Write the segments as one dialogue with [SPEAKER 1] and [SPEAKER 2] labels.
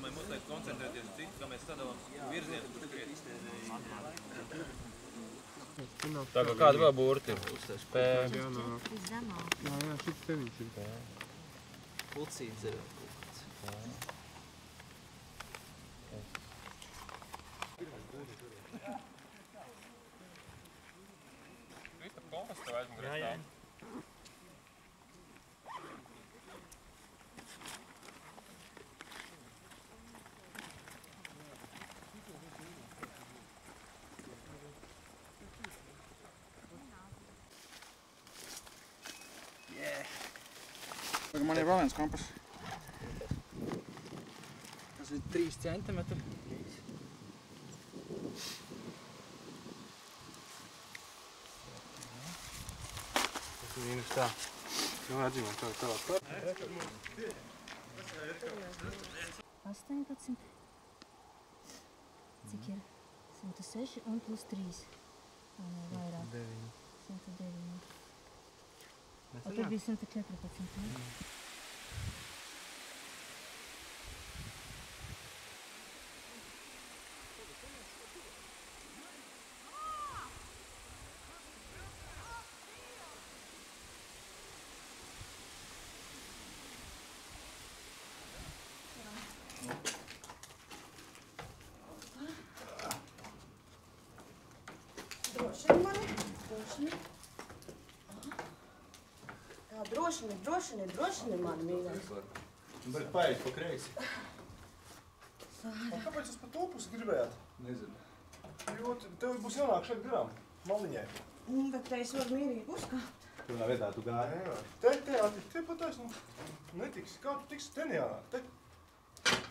[SPEAKER 1] Mums vajag koncentrēties uz citu, kā mēs sadalām virzienu. Tā kā kāda vēl burti ir? P.
[SPEAKER 2] Jā, šis tenis ir.
[SPEAKER 3] Pulcīns ir kaut kāds.
[SPEAKER 1] Kristap, kompas tev aizmugurēs tā?
[SPEAKER 4] Man ir vēl viens kompas.
[SPEAKER 3] Tas ir 3 centimetri.
[SPEAKER 2] Tas ir mīnus tā. Nu, atzīmēt tā.
[SPEAKER 5] 18. Cik ir? 106 un plus 3. Vairāk. 109. O, tad bija 114.
[SPEAKER 6] Drošini mani, drošini. Tā, drošini mani, mīļais.
[SPEAKER 1] Bet paēd pa kreisi.
[SPEAKER 4] Kāpēc jūs pa to pusi gribējāt?
[SPEAKER 1] Nezinu.
[SPEAKER 4] Jo tev būs jānāk šeit garām, maliņai.
[SPEAKER 6] Bet te es varu mierīgi uzkāpt.
[SPEAKER 1] Kurā vietā tu gāji?
[SPEAKER 4] Te pateiks, nu, netiksi. Kā tu tiksi te nejānāk? Te.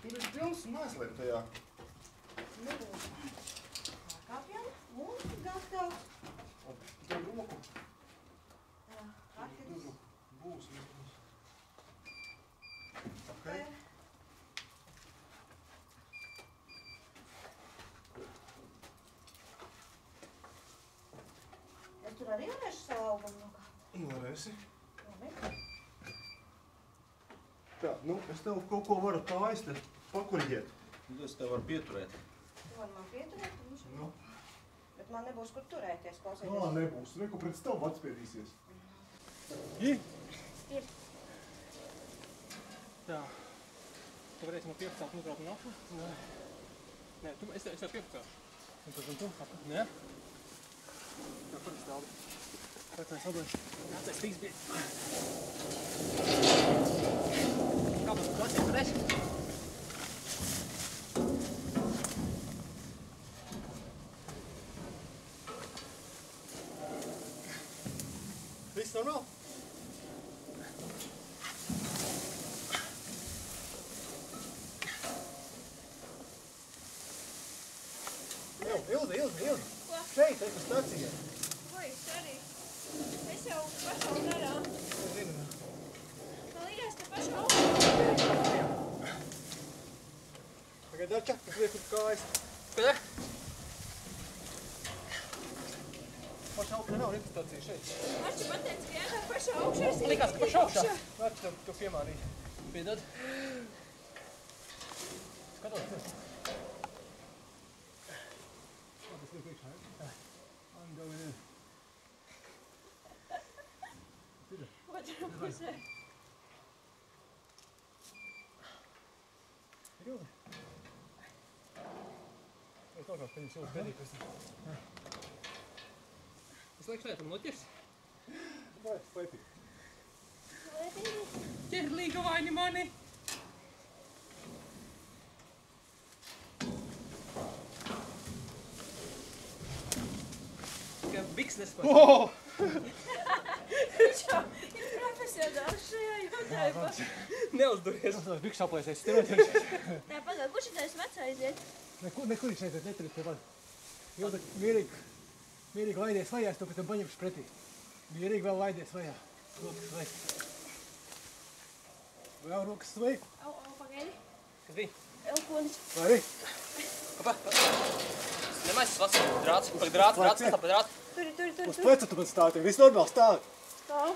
[SPEAKER 4] Tur ir pilns mēsliem tajā.
[SPEAKER 6] Nebūs. Kāpjam, un gatavs.
[SPEAKER 4] Tev roku.
[SPEAKER 6] Tā, raketis.
[SPEAKER 4] Būs. Ok.
[SPEAKER 6] Es tur arī varēšu savu augumu nokāpt.
[SPEAKER 4] Varēsi.
[SPEAKER 6] Labi.
[SPEAKER 4] Tā, nu, es tev kaut ko varu tā aizte pakuriģēt.
[SPEAKER 1] Es tev varu pieturēt.
[SPEAKER 6] Tu vari man pieturēt,
[SPEAKER 4] Nu.
[SPEAKER 6] bet man nebūs kur turēties,
[SPEAKER 4] Nā,
[SPEAKER 6] klausīties.
[SPEAKER 4] nebūs. Reku pret tev atspiedīsies.
[SPEAKER 3] Ir.
[SPEAKER 6] Ir.
[SPEAKER 3] Tā. Tu varēsi man pieprasāt nukrāt un apli? Nē, es tev pieprasāšu. Un tad tu? Nē? Tā, kur es tādu? Tā kā es atdošu. Jācais tiks bija. Kāpēc tu klasies, varēsi?
[SPEAKER 4] Viss normāli? Ilzi.
[SPEAKER 6] Ko?
[SPEAKER 4] Šeit, te pa stacijai.
[SPEAKER 6] Oi, sorry. Es jau pašu darā.
[SPEAKER 4] Es zinu.
[SPEAKER 6] Man liekas, ka pašu
[SPEAKER 4] Tagad dača, kas liek uz kājas.
[SPEAKER 3] Pēdē?
[SPEAKER 4] Paša augšā nav retastacija šeit.
[SPEAKER 6] Marči pateica, ka jānāk pašu augšā. Es
[SPEAKER 3] Likās, ka pašu augšā.
[SPEAKER 4] Marči, tev piemārīja.
[SPEAKER 3] Piedod. Skatos.
[SPEAKER 4] Tas liek iekšā, ja? I'm going in.
[SPEAKER 6] Otrā pusē.
[SPEAKER 4] Ir Ilzi? Es nokāpu, ka viņas Ilzi bedī pēc tam.
[SPEAKER 3] Es laiku šeit, noķers.
[SPEAKER 4] Vai, paipīgi.
[SPEAKER 3] Ķerlīga vaini mani. Kā biks nespēc.
[SPEAKER 4] Oh!
[SPEAKER 6] Viņš jau ir profesionāls šajā jautājumā.
[SPEAKER 3] Neuzduries.
[SPEAKER 4] Tas biks aplēsies, tev neķerši.
[SPEAKER 6] Tā, pagād, kurš ir tās vecā aiziet?
[SPEAKER 4] Nekur viņš aiziet, neturis pie vada. Ilzi, mierīgi laidies vajā, es to pēc tam paņemšu pretī. Mierīgi vēl laidies vajā. Rokas vai. Vēl rokas vai.
[SPEAKER 6] Au, pagaidi.
[SPEAKER 3] Kas bija?
[SPEAKER 6] Elkonis.
[SPEAKER 4] Vai arī?
[SPEAKER 3] Nemais tas drāts. Drāts, kas tā pa drāts?
[SPEAKER 6] Tur.
[SPEAKER 4] Uz pleca tu man stāvi, viss normāli stāvi.
[SPEAKER 6] Stāv.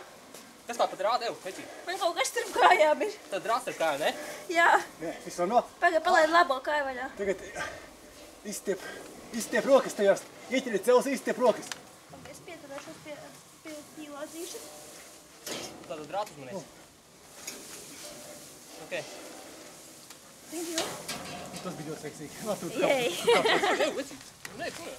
[SPEAKER 3] Kas tā pa drātu, Peci?
[SPEAKER 6] Man kaut kas starp kājām ir.
[SPEAKER 3] Tad drāts ar kāju, ne?
[SPEAKER 6] Jā.
[SPEAKER 4] Nē, viss normāli.
[SPEAKER 6] Palaid labo kāju vaļā.
[SPEAKER 4] Tagad izstiep rokas tajās. Ieķeri cels, izstiep rokas.
[SPEAKER 6] Es pieturēšos pie tīlādzīša.
[SPEAKER 3] Tātad drātu uzmanēs. Ok.
[SPEAKER 6] Thank you.
[SPEAKER 4] Tas bija ļoti seksīgi. Labi,
[SPEAKER 6] Jej.
[SPEAKER 3] Ej, Peci. Nē, kur?